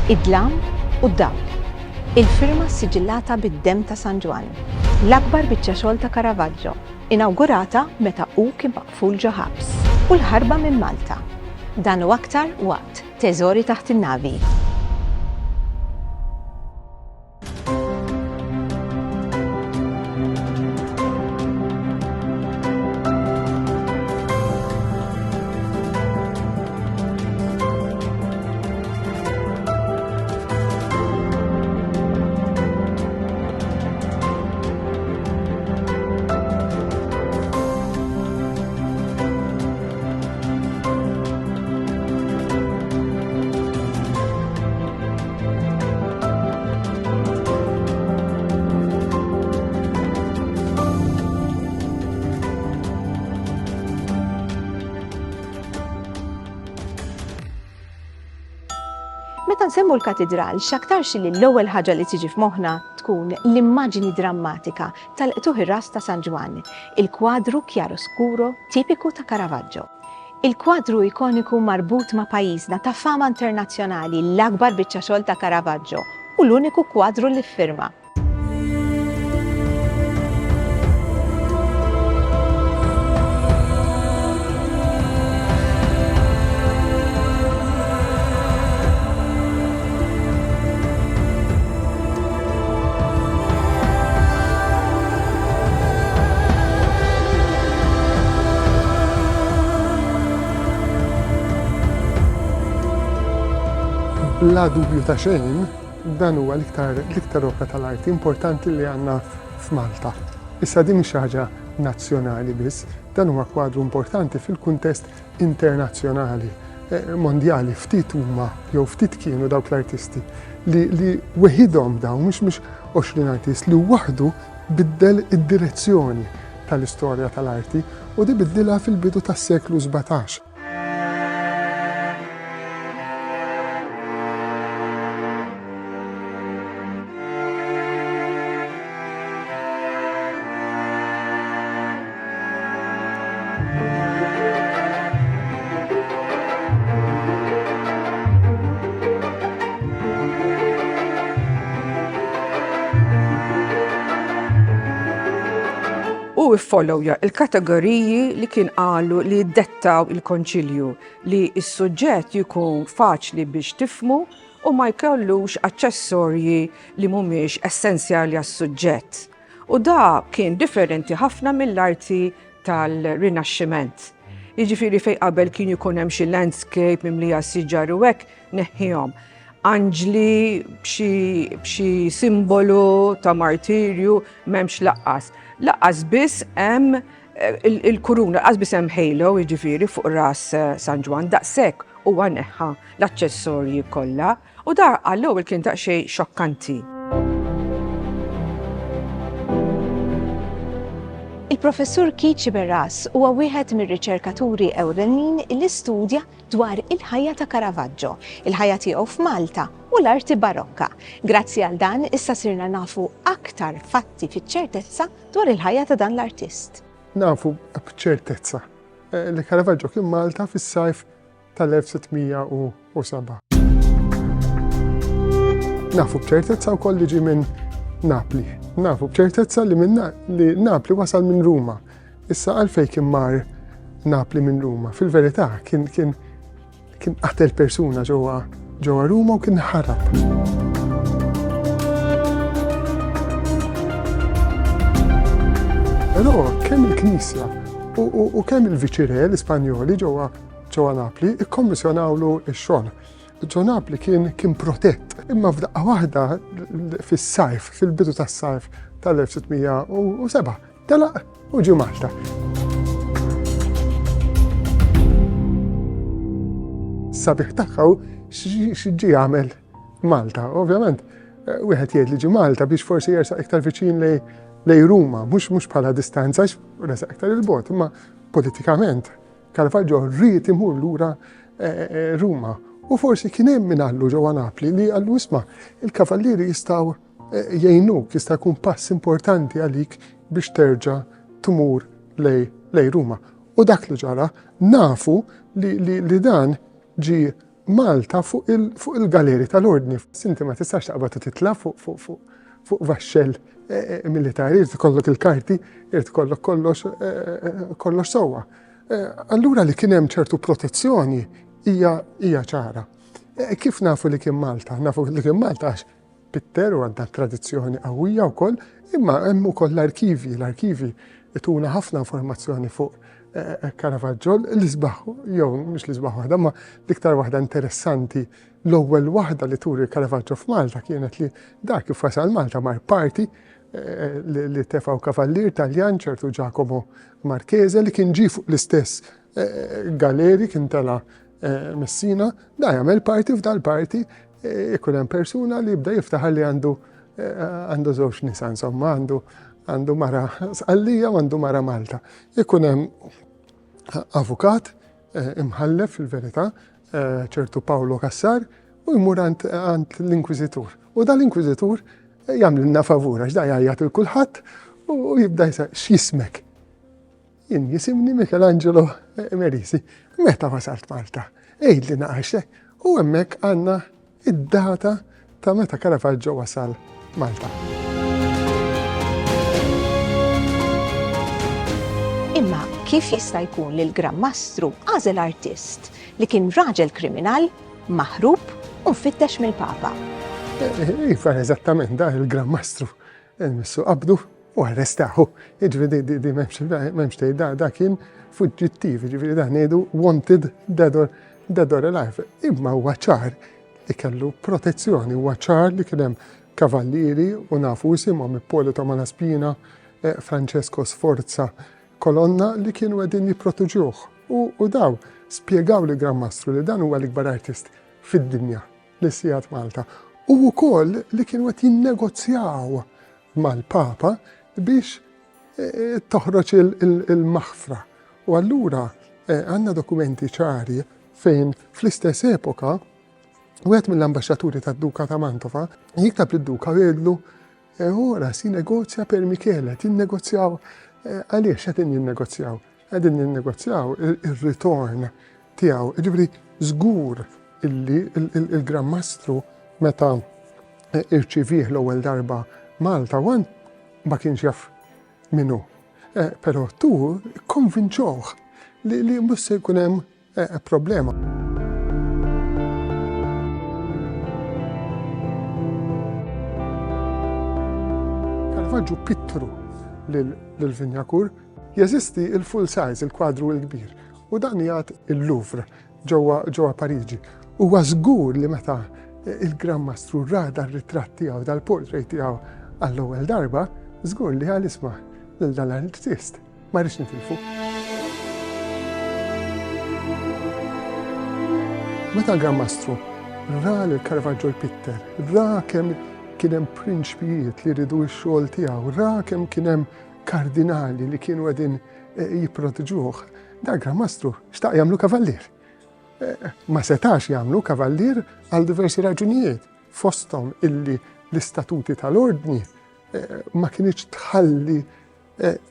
id-dlam u d-dawl. Il-firma siġillata bid-dem ta' San Ġwan, l-akbar biċċa xogħol ta' Caravaggio, inawgurata meta hu kien maqful ġo ħabs, u l-ħarba minn Malta. Dan u aktar waqt Teżori taħt in-Navi. Meta nsemmu l-katedral, x'aktarx li l-ewwel ħaġa li tiġi f'moħħna tkun l-immaġini drammatika tal-qtuħ ir-ras ta' San Ġwan, il-kwadru chiaroscuro tipiku ta' Caravaggio. Il-kwadru ikoniku marbut ma' pajjiżna ta' fama internazzjonali, l-akbar biċċa xogħol ta' Caravaggio u l-uniku kwadru li ffirma. Bla dubju ta' xejn, dan huwa l-iktar opera tal-arti importanti li għandna f'Malta. Issa din mhix ħaġa nazzjonali biss, dan huwa kwadru importanti fil-kuntest internazzjonali, mondjali, ftit huma jew ftit kienu dawk l-artisti li weħidhom dawn mhux 20 artist li waħdu biddel id-direzzjoni tal-istorja tal-arti u di biddilha fil-bidu tas-seklu 17. U follow il-kategoriji li kien qalu li jiddettaw il-konċilju li s-suġġett jkun faċli biex tifmu u ma jkollux aċċessorji li mhumiex essenzjali għas-suġġett. U da kien differenti ħafna mill-arti tal-Rinaxximent. Jiġifieri fejn qabel kien jkun hemm xi landscape mimlija siġar u hekk neħħihom. Anġli b'xi simbolu ta' martirju m'hemmx laqqas. Laqqas biss hemm il-kuruna, laqqas biss hemm halo jiġifieri fuq ras San Ġwan daqshekk huwa neħħa l-aċċessorji kollha u dar għall-ewwel kien daqsxejn xokkanti. Il-professur Kici Berras huwa wieħed mir-riċerkaturi ewlenin li studja dwar il-ħajja ta' Caravaggio, il-ħajja tiegħu f'Malta u l-arti barokka. Grazzi għal dan issa sirna nafu aktar fatti fiċ-ċertezza dwar il-ħajja ta' dan l-artist. Nafu b'ċertezza li Caravaggio kien Malta fis-sajf tal-1607. Nafu b'ċertezza wkoll li ġie minn Napli. Nafu b'ċertezza li Napli wasal minn Ruma. Issa għalfejn kien mar Napli minn Ruma. Fil-verità kien qatel persuna ġewwa Ruma u kien ħarab. Però kemm il-Knisja u kemm il-Viċire l-Ispanjoli ġewwa Napli ikkommissjonawlu x-xogħol. Ġo Napli kien protett, imma f'daqqa waħda fis-sajf, fil-bidu tas-sajf tal-1607, telaq u ġie Malta. Sabiħ tagħha x'ġie jagħmel Malta. Ovvjament, wieħed jgħid li ġie Malta biex forsi jersaq iktar viċin lejn Ruma, mhux bħala distanza resaq iktar il-bogħod, imma politikament Caravaggio rrid imur lura Ruma. U forsi kien hemm min għallu ġewwa Napli li għallu isma' il-kavallieri jistgħu jgħinuk, jista' jkun pass importanti għalik biex terġa' tmur lejn Ruma. U dak li ġara nafu li dan ġie Malta fuq il-galeri tal-ordni. Inti ma tistax taqbad titla fuq vaxxel militari, irid ikollok il-karti, irid ikollok kollox sewwa. Allura li kien hemm ċertu protezzjoni hija ċara. Kif nafu li kien Malta? Nafu li kien Malta għax Pitter u għandha tradizzjoni qawwija wkoll, imma hemm ukoll l-arkivi. L-arkivi ituna ħafna informazzjoni fuq Caravaggio, l-isbaħ, jew mhux l-isbaħ waħda, ma l-iktar waħda interessanti, l-ewwel waħda li turi Caravaggio f'Malta kienet li dak kif wasal Malta mar parti li tefaw kavallier Taljan ċertu Giacomo Marchese li kien ġie fuq l-istess galeri kien tela Messina, da jagħmel parti f'dal parti ikun hemm persuna li jibda jiftaħar li għandu żewġ nisa, insomma għandu mara Sqallija u għandu mara Malta. Ikun hemm avukat imħallef fil-verità ċertu Paolo Cassar u jmur għand l-inkwiżitur. U dal-inkwiżitur jagħmlilna favur għax da jgħajjat il-kulħadd u jibda jsaq x'jismek. Jien jisimni Michelangelo Merisi. Meta wasalt Malta? Ejdli naqax u hemmhekk għandna id-data ta' meta Caravaggio wasal Malta. Imma kif jista' jkun li l-Grammastru għażel artist li kien raġel kriminal, maħrub u mfittex mill-Papa? Iva, eżattament, da il-Grammastru missu qabdu u arrestaħu. Iġveri di memx tgħid da kien fuġġittiv, iġveri da ngħidu wanted dead or alive. Imma huwa ċar li kellu protezzjoni, huwa ċar li kien hemm kavallieri u nafu isimhom Ippolito Malaspina, Francesco Sforza, kolonna li kienu għedin jiprotuġuħ. U daw spiegaw li Grammastru li dan huwa l-ikbar artist fid-dinja li sijat Malta. U wkoll li kienu għed jinnegozjaw mal-Papa biex toħroġ il-maħfra. U allura għanna dokumenti ċari fejn fl-istess epoka u għed mill-ambasċaturi tad-Duka ta' Mantova jiktab l-Duka u jgħidlu ora si negozja per Michele, tinnegozjaw għaliex għedin jinnegozjaw? Għedin jinnegozjaw il-ritorn tijaw. Ġibri, zgur illi il-Grammastru meta irċivih l-ewwel darba Malta għan ma kienx jaf minnu. Pero tu konvinċoħ li mhux se jkun hemm problema. Caravaggio pittru l-Vinjakur, jeżisti il-full size, il-kwadru il-kbir. U dan jgħat il-Louvre ġewwa Pariġi. Huwa żgur li meta il-Grammastru rada r-ritratt tiegħu dal-portrait tiegħu għall-ewwel darba, żgur li għal isma' lil dan l-artist ma rridx nitilfu. Meta l-Grammastru ra l-Caravaggio l-Pitter, ra kemm kien hemm prinċpijiet li ridu x-xogħol tiegħu, ra kemm kien hemm kardinali li kienu għedin jipproteġuh, da Grammastru xtaq jagħmlu kavallier. Ma setax jagħmlu kavallier għal diversi raġunijiet. Fosthom illi l-istatuti tal-ordni ma kienx tħalli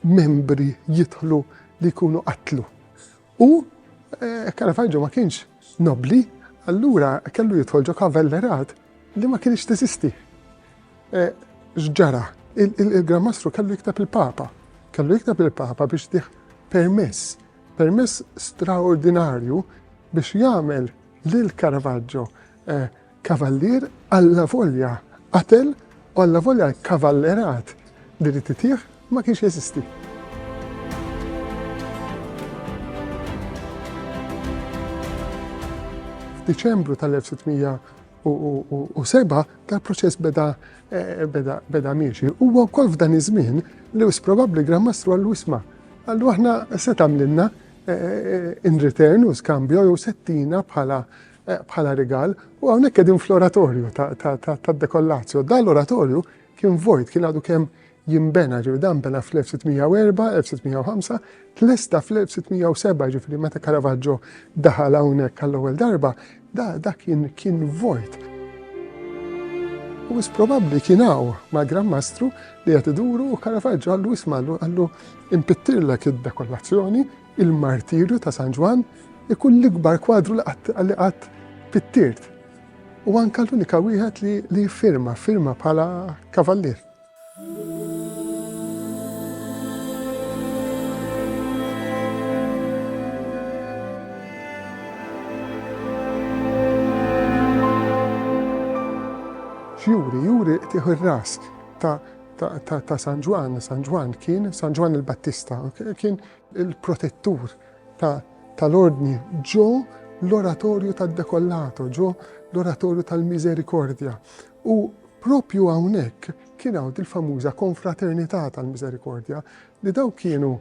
membri jidħlu li jkunu qatlu. U Caravaggio ma kienx nobli, allura kellu jidħol ġo kavallerat li ma kienx teżisti. Ġġara, il-Grammastru kellu jiktab il-Papa. Kellu jiktab il-Papa biex diħ permess straordinarju biex jagħmel lil Caravaggio kavallier alla volja qatel u alla volja kavallerat li li titieħ ma kienx jeżisti. F'Diċembru tal-1607 tal-proċess beda miexi. Huwa wkoll f'dan iż-żmien li wis probabbli Grammastru għallu isma' għallu aħna se tagħmlilna in return u skambju jew settina bħala rigal u hawnhekk qegħdin fl-oratorju tad-dekollazzju. Dan l-oratorju kien vojt, kien għadu kemm jimbena, dan bena fl-1604, 1605, tlesta fl-1607 ġifri meta Caravaggio daħal hawnhekk għall-ewwel darba, da kien vojt. U bis probabbli kienaw ma' Grammastru li qed iduru u Caravaggio għallu isma' għallu impittirlek id-dekollazzjoni, il-martirju ta' San Ġwan ikun l-ikbar kwadru li qatt fit-tirt. U anka l-unika wieħed li firma bħala kavallier. Juri tieħu r-ras ta' San Juan. San Juan il-Battista, kien il-protettur tal-ordni ġo l-oratorju tad-dekollato, ġo l-oratorju tal-Misericordja. U propju hawnhekk kien hawn il-famuża konfraternità tal-Misericordja li dawk kienu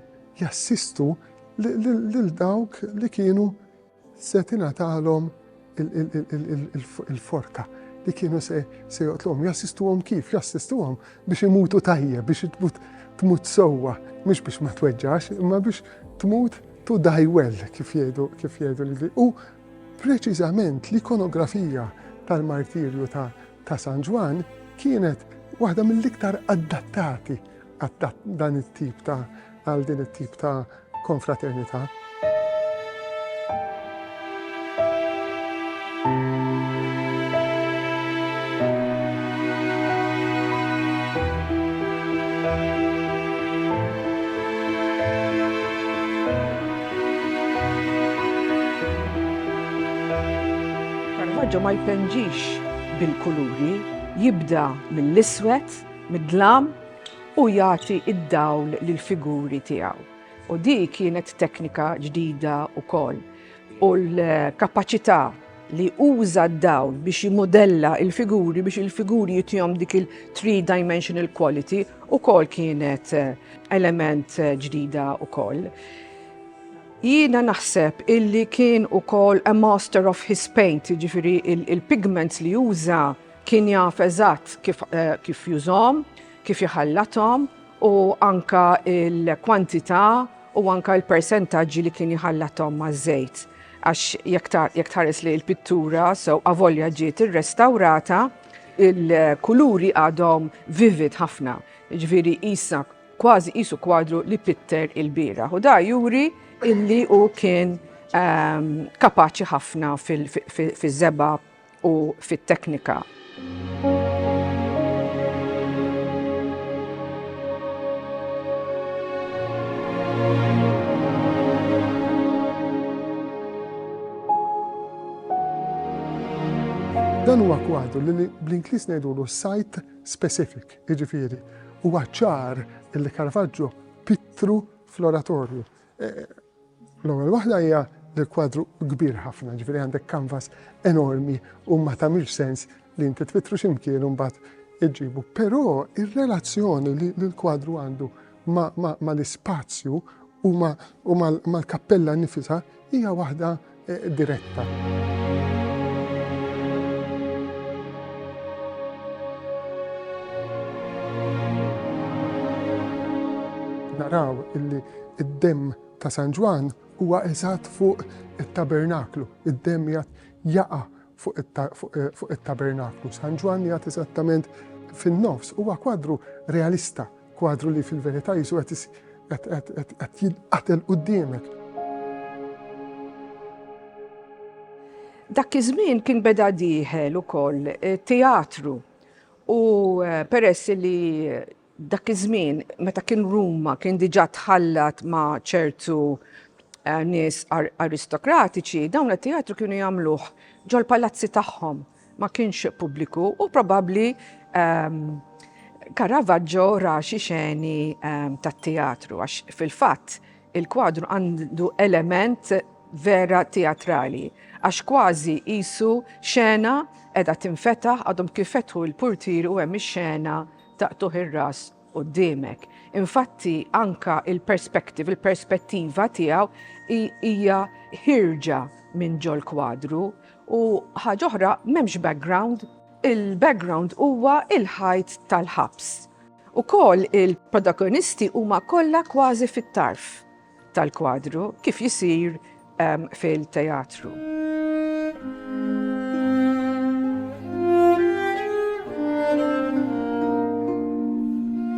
jassistu lil dawk li kienu se tingħatalhom il-forka li kienu se joqtlhom. Jassistuhom kif? Jassistuhom biex imutu tajjeb, biex tmut sewwa, mhux biex ma tweġġax, imma biex tmut to die well kif jgħidu li. U preċiżament l-ikonografija tal-martirju ta' San Juan kienet waħda mill-iktar adattati għal din it-tip ta' konfraternità. Caravaggio ma jpenġix bil-kuluri, jibda mill-iswed, mid-dlam u jagħti id-dawl lill-figuri tiegħu. U di kienet teknika ġdida wkoll. U l-kapaċità li uża d-dawl biex jimodella il-figuri, biex il-figuri jitihom dik il-3-dimensional quality ukoll kienet element ġdida wkoll. Jiena naħseb illi kien ukoll a master of his paint, ġifiri il-pigments li juża kien jaf eżatt kif jużhom, kif jħallathom u anka il-kwantità u anka il-persentaġġi li kien jħallathom maż-żejt. Għax jekk tħares li l-pittura, avolja ġiet irrestawrata, il-kuluri għadhom vivid ħafna. Ġifieri qisha kważi qisu kwadru li pitter il-bieraħ. U da juri illi u kien kapaċi ħafna fiż-żeba u fit-teknika. Dan huwa kwadru li bl-Ingliż ngħidulu site specific, jiġifieri huwa ċar illi Caravaggio pittru fl-oratorju. L-ewwel waħda hija l-kwadru kbir ħafna, ġifieri għandek kanvas enormi u ma tagħmilx sens li inti tpittru x'imkien u mbagħad iġġibu. Però ir-relazzjoni li l-kwadru għandu ma l-ispazju u mal-kappella nnifisha hija waħda diretta. Naraw illi id-demm ta' San Juan huwa eżatt fuq it-tabernaklu. Id-demm jaqa' fuq it-tabernaklu. San Juan jgħat eżattament fin-nofs. Huwa kwadru realista, kwadru li fil-verità jisu qed jinqatel quddiemek. Dak iż-żmien kien beda dieħel ukoll teatru u peress li dak iż-żmien meta kien Ruma kien diġà tħallat ma' ċertu nies aristokratiċi, dawn it-teatru kienu jagħmluh ġol-palazzi tagħhom, ma kienx pubbliku u probabbli Caravaggio ra xi xeni tat-teatru għax fil-fatt il-kwadru għandu element vera teatrali għax kważi qisu xena qiegħda tinfetaħ għadhom kif fetħu l-purtir u hemm ix-xena taqtuħ ir-ras quddiemek. Infatti anka il-perspettiva tiegħu hija ħirġa minn ġol kwadru u ħaġa oħra m'hemmx background, il-background huwa il-ħajt tal-ħabs. Ukoll il-protagonisti huma kollha kważi fit-tarf tal-kwadru kif jisir fil-teatru.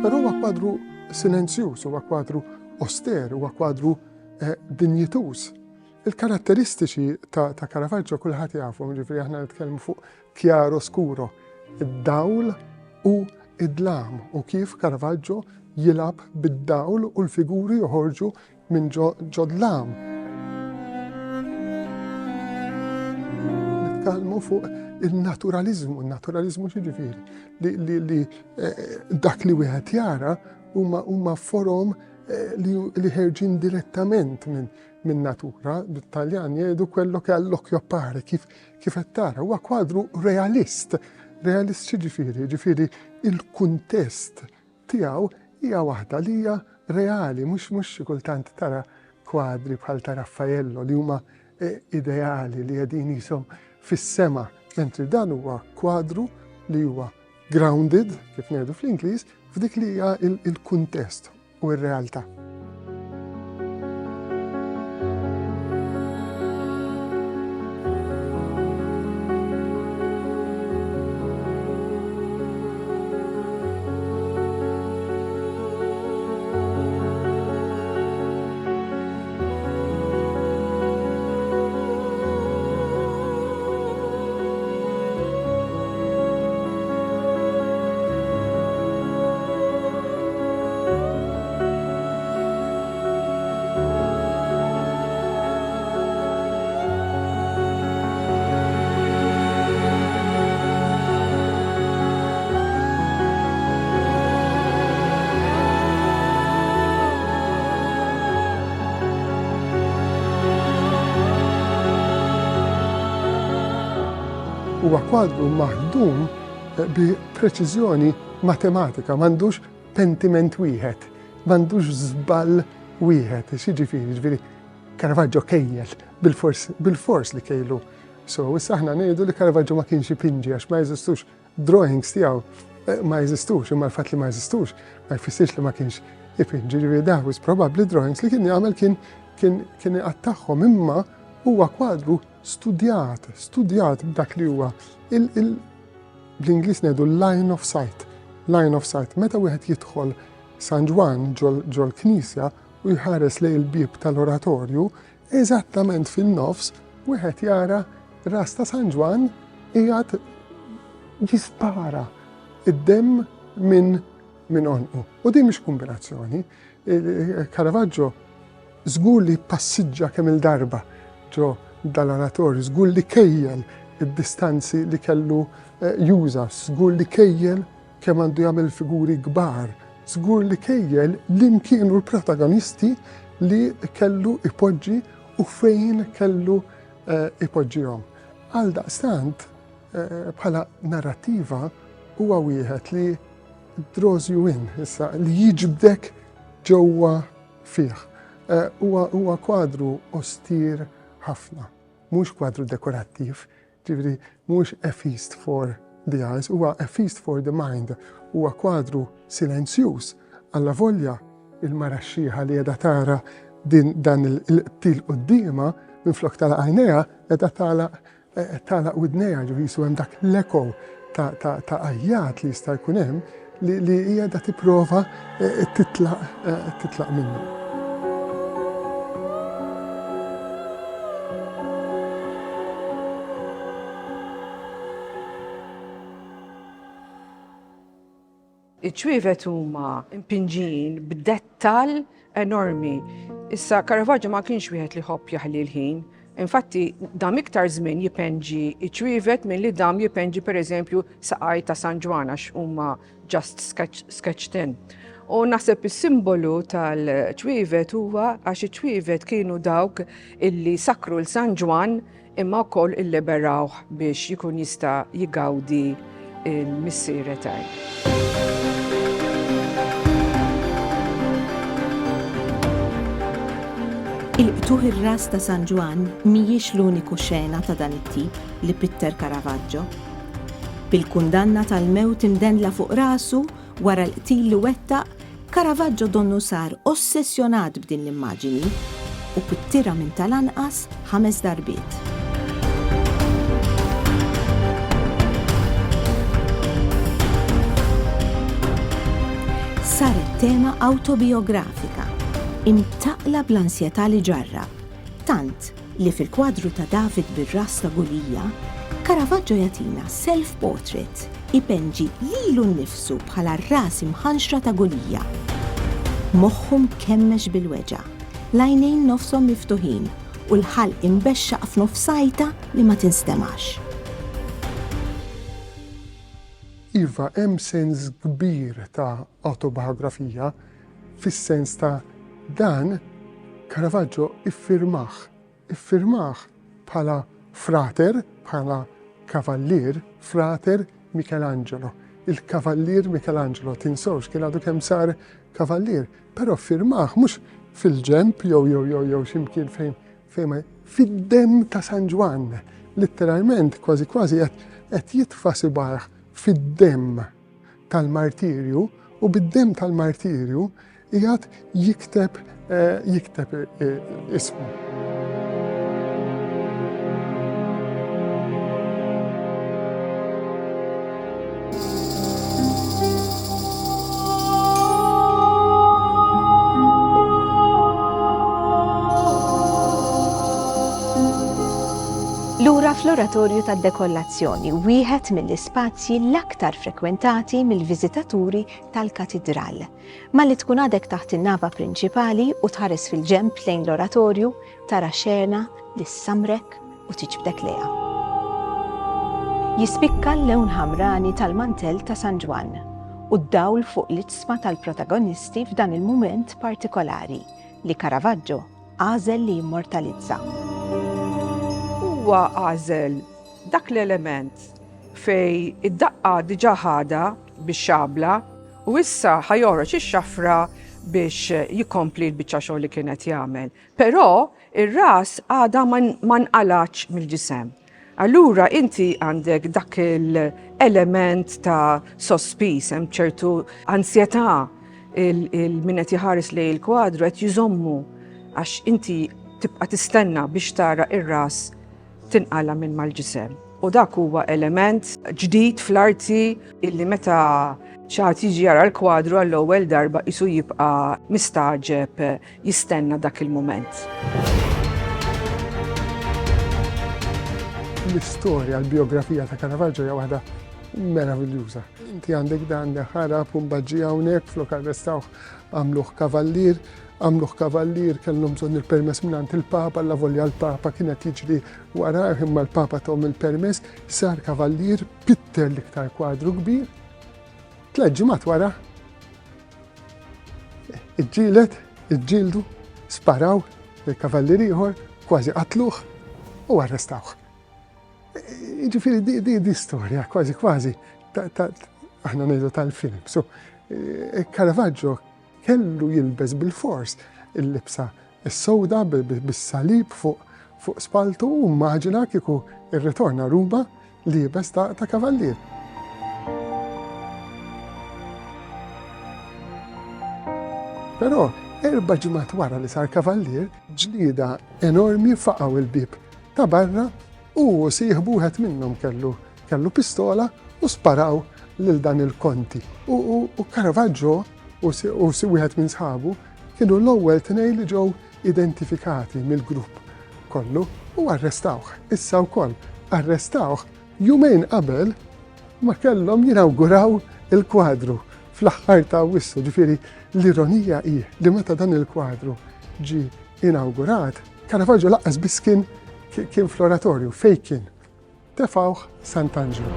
Però huwa kwadru silenzjuż, huwa kwadru oster, huwa kwadru dinjituż. Il-karatteristiċi ta' Caravaggio kulħadd jafu, ġifieri aħna nitkellmu fuq chiaro scuro, id-dawl u id-dlam u kif Caravaggio jilab bid-dawl u l-figuri joħorġu minn ġo dlam. Nitkellmu fuq il-naturalizmu xiġifieri li dak li wieħed jara huma forom li ħerġin direttament minn natura, bit-Taljan jgħidu quello che all'occhio appare, kif qed tara. Huwa kwadru realist ġifieri il-kuntest tiegħu hija waħda li hija reali, mhux xi kultant tara kwadri bħal ta' Raffaello li huma ideali li qegħdin ishom fis-sema, mentri dan huwa kwadru li huwa grounded, kif ngħidu fl-Ingliż, f'dik li hija il-kuntest u r-realtà. Huwa kwadru maħdum bi preċiżjoni matematika, m'għandux pentiment wieħed, m'għandux żball wieħed, ġifieri Caravaggio kejjel bil-fors li kejlu. So issa aħna ngħidu li Caravaggio ma kienx ipinġi għax ma jeżistux drawings tiegħu ma jeżistux, imma l-fatt li ma jeżistux ma jfissirx li ma kienx ipinġi, ġifieri dak was probabbli drawings li kien jagħmel kien iqattaħħom, imma huwa kwadru studjat dak li huwa bl-Ingliż ngħidu line of sight. Meta wieħed jidħol San Juan ġol l-Knisja u jħares lejn il-bib tal-oratorju, eżattament fin-nofs wieħed jara ras ta' San Juan qiegħed jispara id-demm minn onqu. U din mhix kombinazzjoni. Caravaggio żgur li passiġġa kemm il-darba ġo dal-oratorju, żgur li kejjel id-distanzi li kellu juża, żgur li kejjel kemm għandu jagħmel figuri kbar, żgur li kejjel li kienu l-protagonisti li kellu ipoġġi u fejn kellu ipoġġihom. Għaldaqstant bħala narrattiva huwa wieħed li draws you in, issa li jiġbdek ġewwa fih. Huwa kwadru ostir ħafna, mhux kwadru dekorattiv, ġifieri mhux a feast for the eyes, huwa a feast for the mind, huwa kwadru silenzjuż alla volja il-mara xxieħa li qiegħda tara dan il-qtil qudiema minflok tagħlaq għajnejha qiegħda tagħlaq widnejha, ġifieri hemm dak l-eko ta' ajjat li jista' jkun hemm li hija da tipprova titlaq minnu. Iċ-ċwievet huma impinġin b'dettall enormi. Issa Caravaggio ma kienx wieħed li ħobb jaħli l-ħin. Infatti, dam iktar żmien jipenġi iċ-ċwievet milli dam jipenġi pereżempju saqaj ta' San Juan għax huma just sketched in. U naħseb is-simbolu tal-ċwievet huwa għax iċ-ċwievet kienu dawk illi sakru l-San Juan imma wkoll illiberawh biex jkun jista' jigawdi il-missiere tiegħu. Il-qtuħ ir-ras ta' San Juan mhijiex l-uniku xena ta' dan it-tip li Pitter Caravaggio. Bil-kundanna tal-mewt imdendla fuq rasu wara l-qtil li wettaq, Caravaggio donnu sar ossessjonat b'din l-immaġini u pittira minn tal-anqas 5 darbiet. Saret tema autobiografika imtaqla bl-ansjetà li ġarrab, tant li fil-kwadru ta' David bir-ras ta' Gulija, Caravaggio jatina self-portrait ipenġi lilu nnifsu bħala ras imħanxra ta' Gulija. Moħħum kemmex bil-weġa, l-għajnejn nofshom miftuħin u l-ħalq imbexxaq f'nofsajta li ma tinstemax. Iva, hemm sens kbir ta' autobiografija fis-sens ta' dan Caravaggio iffirmaħ bħala frater, bħala kavallier, frater Michelangelo. Il-kavallier Michelangelo, tinsawx kien għadu kemm sar kavallier, però firmaħ mhux fil-ġemp jew x'imkien fejn fid-dem ta' San Juan. Litteralment kważi qed jitfa' sibaħ fid-dem tal-martirju u bid-dem tal-martirju qiegħed jikteb ismu. Lura fl-oratorju tad-dekollazzjoni, wieħed mill-ispazji l-aktar frekwentati mill-viżitaturi tal-katedral. Malli tkun għadek taħt in-nava prinċipali u tħares fil-ġemp lejn l-oratorju, tara xena li samrek u tiġbdek leha. Jispikka l-lewn ħamrani tal-mantell ta' San Juan u d-dawl fuq l-itsma tal-protagonisti f'dan il-mument partikolari li Caravaggio għażel li jimmortalizza. Huwa għażel dak l-element fej id-daqqa diġà ħada bix-xabla u issa ħajoroġ ix-xafra biex jikompli l-biċċa xogħol li kienet jagħmel. Però ir-ras għada ma nqalax mill-ġisem. Allura inti għandek dak l-element ta' sospis, hemm ċertu ansjetà min qed iħares lejn il-kwadru qed jżommu għax inti tibqa' tistenna biex tara ir-ras tinqala minn mal-ġisem. U dak huwa element ġdid fl-arti illi meta xaħat jiġi jara l-kwadru għall-ewwel darba isu jibqa' mistaġeb jistenna dak il-mument. L-istorja, l-biografija ta' Caravaggio hija waħda meraviljuża. Inti għandek dan ħarab u mbaġġija hawnhekk flok arrestawh għamluh kavallier kellhom bżonn il-permess mingħand il-Papa, la volja l-Papa kienet jiġri wara imma l-Papa tom il-permess, sar kavallier pitter l-iktar kwadru kbir. 3 ġimgħat wara iġġieldu, sparaw il-kavallier ieħor, kważi qatluh u arrestawh. Jiġifieri di storja kważi aħna ngħidu tal-film. So Caravaggio kellu jilbes bil-fors il-libsa is-sowda bis-salib fuq spaltu u immaġina kieku ir-ritorna Ruma liebes ta' kavallier. Però 4 ġimgħat wara li sar kavallier, ġlieda enormi faqgħu il-bib ta' barra u sieħbu wieħed minnhom kellu pistola u sparaw lil dan il-konti. U Caravaggio u wieħed minn sħabu kienu l-ewwel tnejn li ġew identifikati mill-grupp kollu u arrestawh. Issa wkoll arrestawh jumejn qabel ma kellhom jinawguraw il-kwadru fl-aħħar ta' Awwissu. Ġifieri l-ironija hi li meta dan il-kwadru ġie inawgurat, Caravaggio laqqas biss kien fl-oratorju fejn kien tefgħuh Sant'Angelo.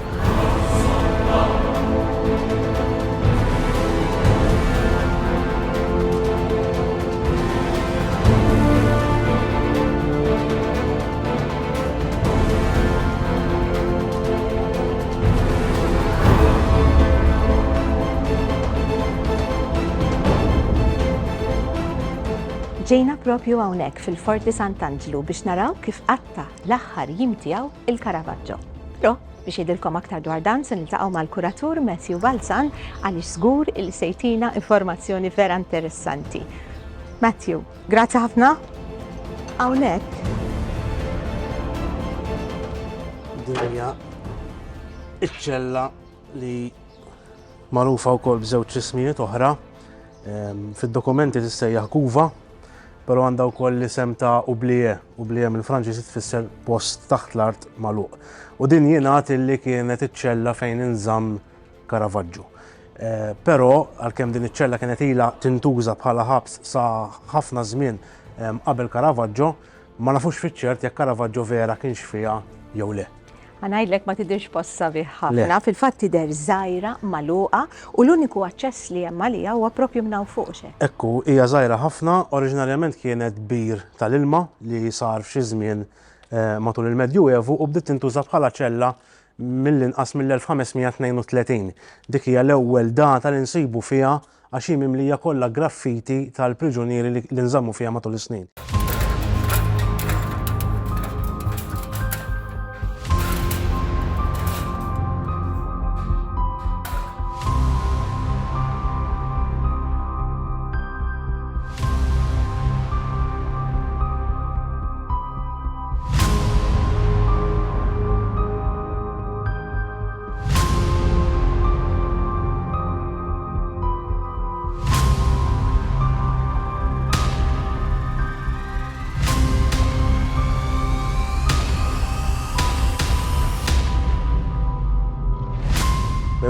Ġejna propju hawnhekk fil-Fort di Sant'Angelo biex naraw kif qatta l-aħħar jiem tiegħu il-Caravaggio. Però biex jgħidilkom aktar dwar dan se niltaqgħu mal-kuratur Matthew Balzan għaliex żgur il sejtina informazzjoni vera interessanti. Matthew, grazzi ħafna. Hawnhekk dinja iċ-ċella li magħrufa wkoll b'żewġ ismijiet oħra. Fid-dokumenti tissejjaħ kuva però għandha wkoll l-isem ta' oublié mill-Franċiż tfisser post taħt l-art magħluq. U din jingħad illi kienet iċ-ċella fejn inżamm Caravaggio. Però għalkemm din iċ-ċella kienet ilha tintuża bħala ħabs sa ħafna żmien qabel Caravaggio, ma nafux fiċ-ċert jekk Caravaggio vera kienx fiha jew le. Għanajdlek ma tidirx possa ħafna, fil-fatt tidher żgħira magħluqa u l-uniku aċċess li hemm għaliha huwa proprju minn fuq. Ekku, hija żgħira ħafna, oriġinarjament kienet bir tal-ilma li sar f'xi żmien matul il-Medjuevu u bdiet tintuża bħala ċella mill-inqas mill-1532. Dik hija l-ewwel data li nsibu fiha għax hi mimlija kollha graffiti tal-priġunieri li nżammu fiha matul is-snin.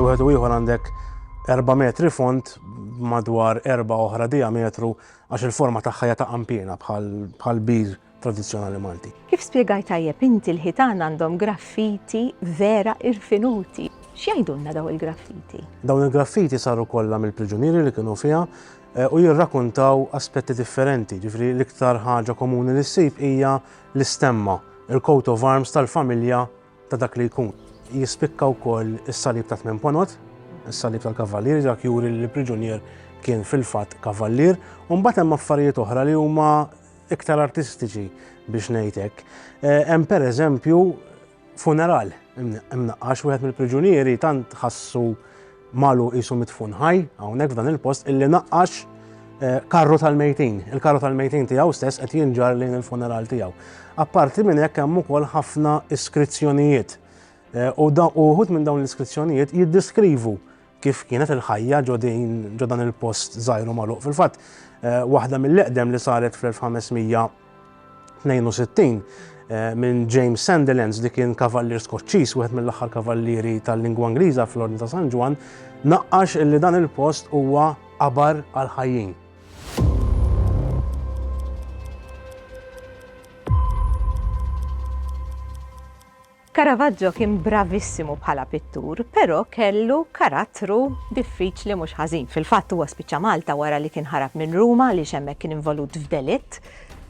Wieħed u ieħor għandek 4 metri font madwar 4 oħra diametru għax il-forma tagħha hija ta' qampina bħal bir tradizzjonali Malti. Kif spjegaj tajjeb inti l-ħitan għandhom graffiti vera irfinuti. X'jgħidulna daw il-graffiti? Dawn il-graffiti saru kollha mill-priġunieri li kienu fiha u jirrakkuntaw aspetti differenti. Ġifri l-iktar ħaġa komuni li ssib hija l-istemma, il-coat of arms tal-familja ta' dak li jkun. Jispikka wkoll is-salib ta' 8 ponot, is-salib tal-kavallier, dak juri li l-priġunier kien fil-fatt kavallier, u mbagħad hemm affarijiet oħra li huma iktar artistiċi biex ngħidlek. Hemm pereżempju funeral, imnaqqax wieħed mill-priġunieri tant ħassu malu qisu mitfun ħaj hawnhekk f'dan il-post illi naqqax karru tal-mejtin. Il-karru tal-mejtin tiegħu stess qed jinġar lejn il-funeral tiegħu. Apparti minn hekk hemm ukoll ħafna iskrizzjonijiet. U uħud minn dawn l-iskrizzjonijiet jiddeskrivu kif kienet il-ħajja ġo dan il-post żgħir u magħluq. Fil-fatt, waħda mill-eqdem li saret fl-1562 minn James Sandilands li kien kavallier Skoċċiż, wieħed mill-aħħar kavallieri tal-lingwa Ingliża fl-Ordni ta' San Ġwan, naqqax illi dan il-post huwa qabar għal ħajjin. Caravaggio kien bravissimu bħala pittur, però kellu karattru diffiċli mhux ħażin. Fil-fatt huwa spiċċa Malta wara li kien ħarab minn Ruma li hemmhekk kien involut f'delitt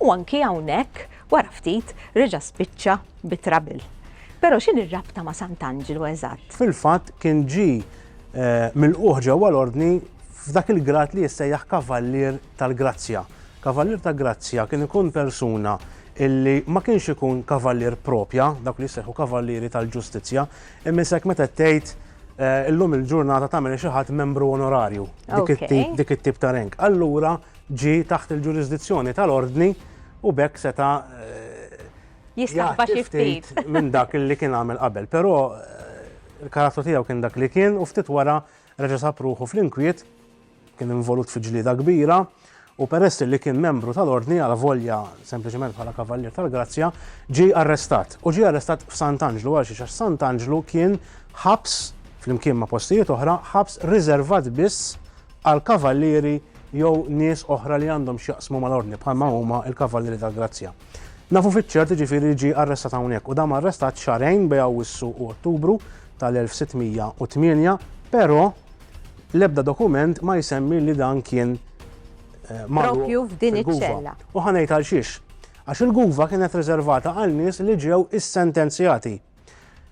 u anki hawnhekk wara ftit reġa' spiċċa bitrabil. Però x'in ir-rabta ma' Sant'Angelo eżatt? Fil-fatt kien mill-quħ ġewwa l-ordni f'dak il-grad li jissejjaħ kavallier tal-Grazzja. Kavallier tal-Grazzja kien ikun persuna illi ma kienx ikun kavallier propja, dak li jseħħu kavallieri tal-ġustizzja, immisek meta tgħid illum il-ġurnata tagħmel xi ħadd membru onorarju dik it-tip ta' rank. Allura ġie taħt il-ġurisdizzjoni tal-ordni u bekk seta' jistaħba xi ftit minn dak li kien għamel qabel. Però il-karattru tiegħu kien dak li kien u ftit wara reġa' sab ruħu fl-inkwiet, kien involut fi ġlieda kbira. U peress li kien membru tal-ordni għal volja sempliċement bħala kavallier tal-Grazzja, ġie arrestat. U ġie arrestat f'Sant'Angelo għal xiex Sant'Angelo kien ħabs flimkien ma' postijiet oħra, ħabs riservat biss għal kavallieri jew nies oħra li għandhom x'jaqsmu mal-ordni bħalma huma l-kavallieri tal-Grazzja. Nafu fiċ-ċert ġifieri ġie arrestat hawnhekk u dam arrestat xarejn bejn Awwissu u Ottubru tal-1608, però l-ebda dokument ma jsemmi li dan kien propju f'din iċ-ċella. U ħanejt għal xiex, għax il-guva kienet riservata għal nies li ġew is-sentenzjati.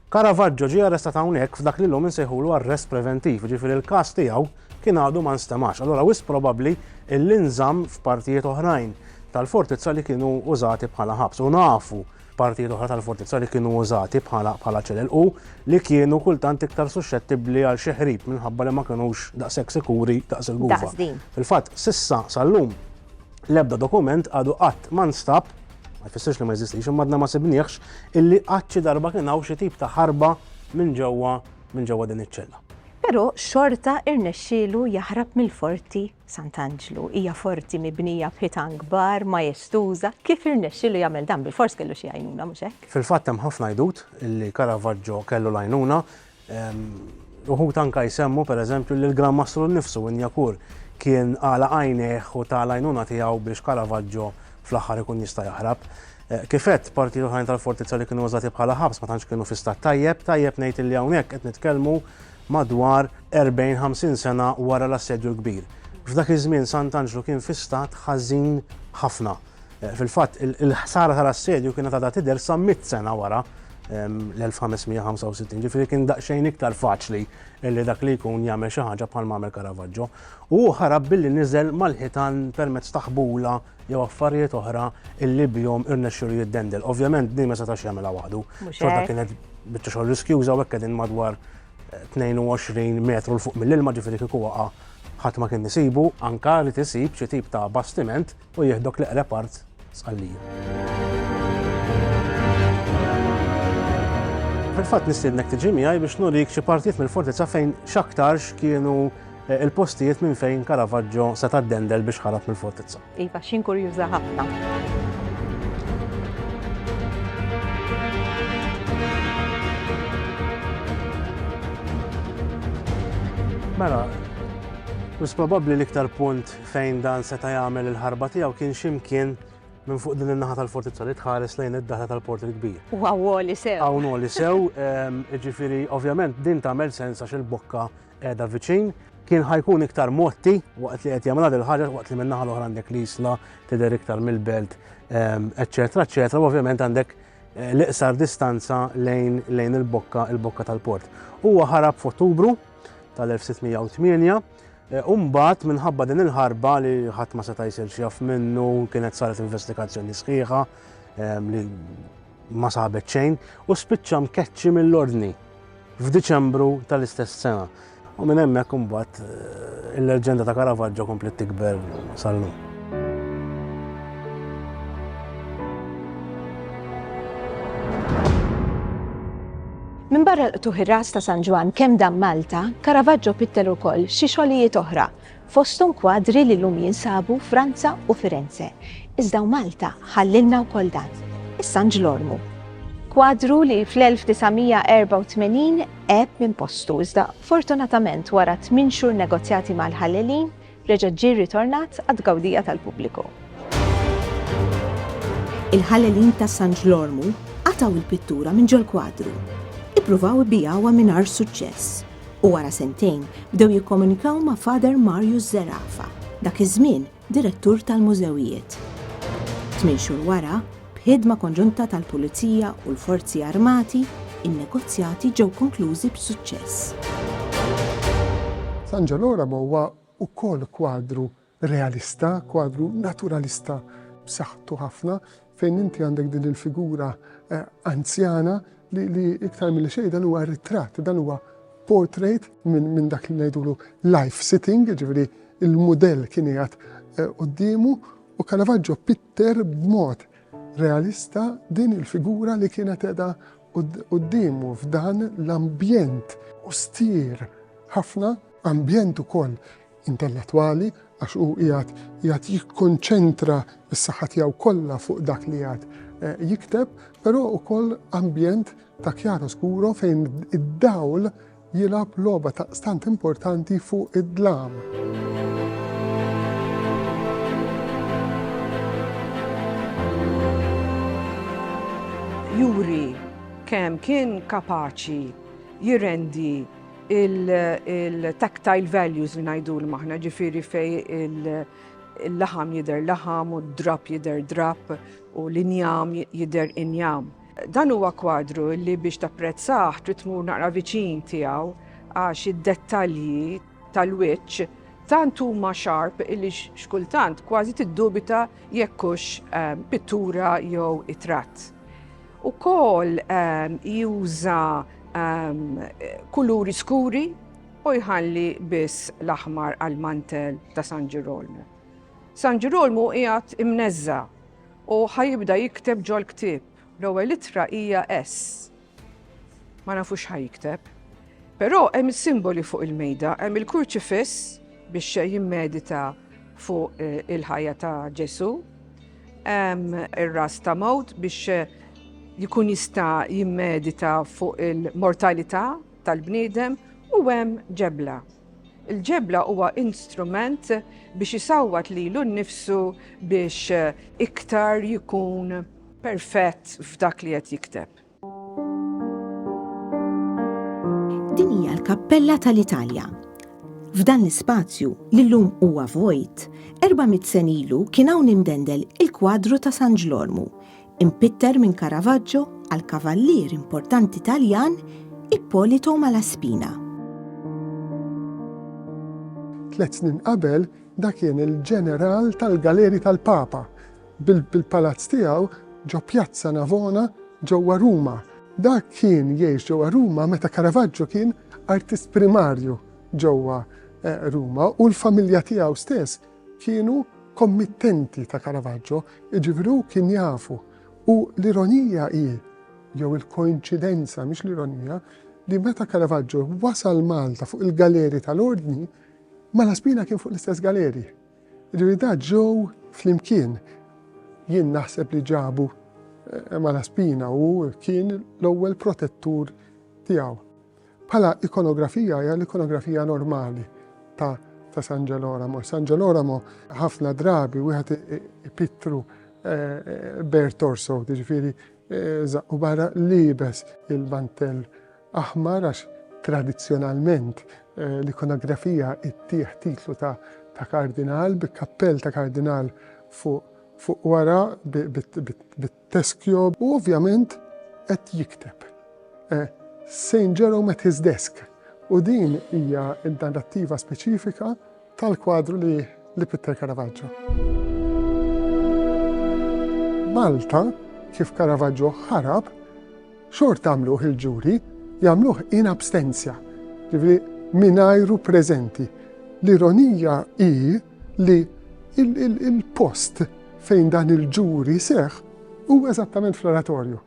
Caravaggio ġie arrestat hawnhekk f'dak li llum insejħulu arrest preventiv, ġifieri il-każ tiegħu kien għadu ma nstemax. Allura wis probabbli illi nżamm f'partijiet oħrajn tal-fortizza li kienu użati bħala ħabs. U nafu partijiet oħra tal-fortizza li kienu użati bħala ċelel u li kienu kultant iktar suscettibbli għal xi ħrib minħabba li ma kinux daqshekk sikuri daqs il-guva. Fil-fatt, sissa sal-lum l-ebda dokument għadu qatt ma nstab, ma jfissirx li ma jeżistix, imma għadna ma sibniex illi qatt xi darba kien hawn xi tip ta' ħarba minn ġewwa din iċ-ċella. Però xorta irnexxielu jaħrab mill-forti Sant'Angelo. Hija forti mibnija b'ħitan kbar, majestuża. Kif irnexxielu jagħmel dan bil-fors kellu xi għajnuna mhux hekk? Fil-fatt hemm ħafna jdut illi Caravaggio kellu l-għajnuna. Uħud anka jsemmu pereżempju li l-Gran Mastru nnifsu Injakur kien għala għajneħ u ta' l-għajnuna tiegħu biex Caravaggio fl-aħħar ikun jista' jaħrab. Kifet parti oħrajn tal-fortizza li kienu użati bħala ħabs ma tantx kienu fi stat tajjeb ngħid illi hawnhekk qed nitkellmu madwar 40-50 sena wara l-assedju l-kbir. F'dak iż-żmien Sant'Angelo kien fi stat ħażin ħafna. Fil-fatt il-ħsara tal-assedju kienet għadha tidher sa 100 sena wara l-1565, ġifieri kien daqsxejn iktar faċli illi dak li jkun jagħmel xi ħaġa bħal ma għamel Caravaggio. U ħarab billi niżel mal-ħitan permezz ta' ħbula jew affarijiet oħra illi bihom irnexxielu jiddendel. Ovvjament din ma setax jagħmilha waħdu. Xorta kienet biċċa xogħol riskjuża u hekk qegħdin madwar 22 metru l fuq mill-ilma, ġifieri kieku waqa' ħadd ma kien nisibu anka li tisib xi tip ta' bastiment u jieħdok l-eqreb part sqallija. Fil-fatt nistiednek tiġi miegħi biex nurik xi partijiet mill-fortizza fejn x'aktarx kienu il-postijiet minn fejn Caravaggio seta' ddendel biex ħarab mill-fortizza. Iva, xin kurjuża ħafna. Mela, probabbli l-iktar punt fejn dan seta' jagħmel il-ħarba tiegħu kien x'imkien minn fuq din in-naħa tal-fortizza li tħares lejn id-daħla tal-port il-kbir. Għawoli sew. Għawoli sew, ġifieri ovvjament din tagħmel sens għax il-bokka qiegħda viċin. Kien ħajkun iktar motti waqt li qed jagħmilha din il-ħaġa waqt li min-naħa l-oħra għandek l-isla tidher iktar mill-belt, eċċetera, eċċetera, u ovvjament għandek l-iqsar distanza lejn il-bokka tal-port. Huwa ħarab f'Ottubru tal-1608, mbagħad minħabba din il-ħarba li ħadd ma seta' jsir xjaf minnu, kienet saret investigazzjoni sħiħa li ma sabet xejn u spiċċa mkeċċi mill-ordni f'Diċembru tal-istess sena. U minn hemmhekk imbagħad il-leġenda ta' Caravaggio komplet tikber sal-lum. Min barra l-tuħirras ta' San Ġwan kemm dan Malta, Caravaggio pittel ukoll xi xogħlijiet oħra, fosthom kwadri li llum jinsabu Franza u Firenze. Iżda Malta ħallilna wkoll dan, is-San Ġlormu. Kwadru li fl-1984 eb minn postu, iżda fortunatament wara 8 xhur negozjati mal-ħallelin reġa' ġie ritornat għad-gawdija tal-pubbliku. Il-ħallelin ta' San Ġlormu għataw il-pittura minn ġol kwadru. Ippruvaw ibijawha mingħajr suċċess u wara sentejn bdew jikkomunikaw ma' Father Marius Zerafa, dak iż-żmien direttur tal-mużewijiet. 8 xhur wara, b'ħidma konġunta tal-Pulizija u l-Forzi Armati, in-negozjati ġew konklużi b'suċċess. San Ġlormu huwa wkoll kwadru realista, kwadru naturalista b'saħħtu ħafna fejn inti għandek din il-figura anzjana li iktar mill xejn dan huwa ritratt, dan huwa portrait minn dak li ngħidulu life sitting, ġifieri il-mudell kien qiegħed qudiemu u Caravaggio pitter b'mod realista din il-figura li kienet qiegħda qudiemu f'dan l-ambjent ostir ħafna, ambjent ukoll intellettwali għax hu qiegħed jikkonċentra s-saħħa tiegħu kollha fuq dak li qiegħed jikteb, però ukoll ambjent ta' chiaroscuro fejn id-dawl jilgħab logħba ta' stant importanti fuq id-dlam. Juri kemm kien kapaċi jirrendi il-tactile values li ngħidulu maħna, ġifieri fej il-laħam jidher laħam u d-drab jidher drab u l-injam jidher injam. Dan huwa kwadru li biex tapprezzah trid tmur naqra viċin tiegħu għax id-dettalji tal-wiċċ tant huma sharp illi xkultant kważi tiddubita jekkux pittura jew itratt. Ukoll juża kuluri skuri u jħalli biss l-aħmar għal-mantel ta' San Ġirolmu. San Ġirolmu qiegħed imneżza u ħajibda jikteb ġol ktieb. L-ewwel ittra hija S. Ma nafux ħajjikteb. Però hemm simboli fuq il-mejda, hemm il-kurċifiss biex jimmedita fuq il-ħajja ta' Ġesu, hemm ir-ras ta' mewt biex jkun jista' jimmedita fuq il-mortalità tal-bniedem u hemm ġebla. Il-ġebla huwa instrument biex isawwat lilu nnifsu biex iktar jkun perfett f'dak li qed jikteb. Din hija l-Kappella tal-Italja. F'dan l-ispazju li llum huwa vojt, 400 sen ilu kien hawn imdendel il-kwadru ta' San Ġlormu, impitter minn Caravaggio għal kavallier importanti Taljan Ippolito Malaspina. 3 snin qabel da kien il-ġeneral tal-Galeri tal-Papa bil-palazz tiegħu ġo Pjazza Navona ġewwa Ruma. Dak kien jgħix ġewwa Ruma meta Caravaggio kien artist primarju ġewwa Ruma u l-familja tiegħu stess kienu kommittenti ta' Caravaggio, jiġifieri kien jafu. U l-ironija hi, jew il-koinċidenza mhix l-ironija, li meta Caravaggio wasal Malta fuq il-galeri tal-Ordni, Malaspina kien fuq l-istess galeri. Jiġifieri da ġew flimkien. Jien naħseb li ġabu Malaspina u kien l-ewwel protettur tiegħu. Bħala ikonografija hija l-ikonografija normali ta' San Ġeloramo. San Ġeloramo ħafna drabi wieħed ipittru bare torso, jiġifieri u barra libes il-mantell aħmar għax tradizzjonalment l-ikonografija ittieħ titlu ta' kardinal bi kappell ta' kardinal fuq wara bit-teskjo u ovvjament qed jikteb. St. Jerome at his desk. U din hija n-narrattiva speċifika tal-kwadru li pitter Caravaggio. Malta, kif Caravaggio ħarab, xort għamluh il-ġuri, jagħmluh in abstenzja, ġifieri mingħajru preżenti. L-ironija hi li il-post fejn dan il-ġuri seħ u eżattament fl-oratorju.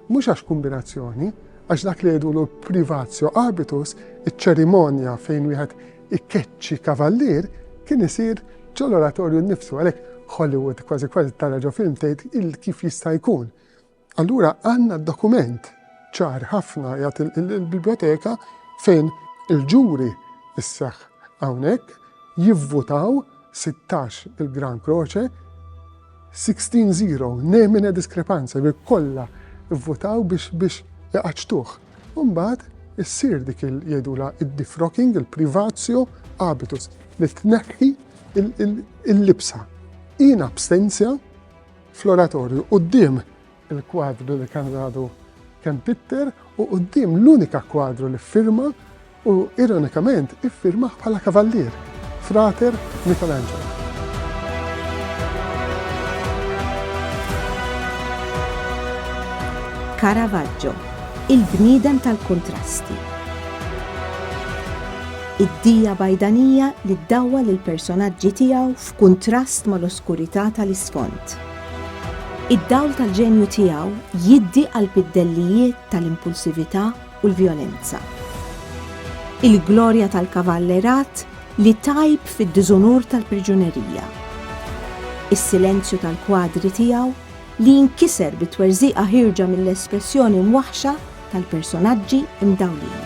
Mhux għax kombinazzjoni, għax dak li jgħidulu privatio habitus, iċ-ċerimonja fejn wieħed ikkeċċi kavallier kien isir ġol-oratorju nnifsu, għalhekk Hollywood kważi tara ġo film tgħid kif jista' jkun. Allura għandna dokument ċar ħafna jagħti il-biblioteka fejn il-ġuri isseħ hawnhekk jivvutaw 16 il-Gran Croce 16-0, nemina diskrepanza, bi kollha votaw biex jaqaċtuh. Mbagħad issir dik jgħidula id-defrocking, il-privatio habitus, li tneħħi il-libsa. In abstenzja fl-oratorju quddiem il-kwadru li kan għadu kien Pitter u quddiem l-unika kwadru li firma u ironikament iffirma bħala kavallier, Frater Michelangelo. Caravaggio, il-bniedem tal-kontrasti. Id-dija bajdanija li ddawwa lill-personaġġi tiegħu f'kuntrast mal-oskurità tal-isfond. Id-dawl tal-ġenju tiegħu jiddi għal biddellijiet tal-impulsività u l-vjolenza. Il-glorja tal-kavallerat li tajb fid-diżonur tal-priġunerija. Is-silenzju tal-kwadri tiegħu li jinkiser bit-twerżieqa ħirġa mill-espressjoni mwaħxa tal-personaġġi imdawlin.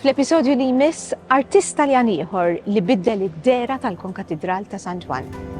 Fl-episodju li jmiss, artist Taljan ieħor li biddel id-dera tal-Konkatedral ta' San Ġwan.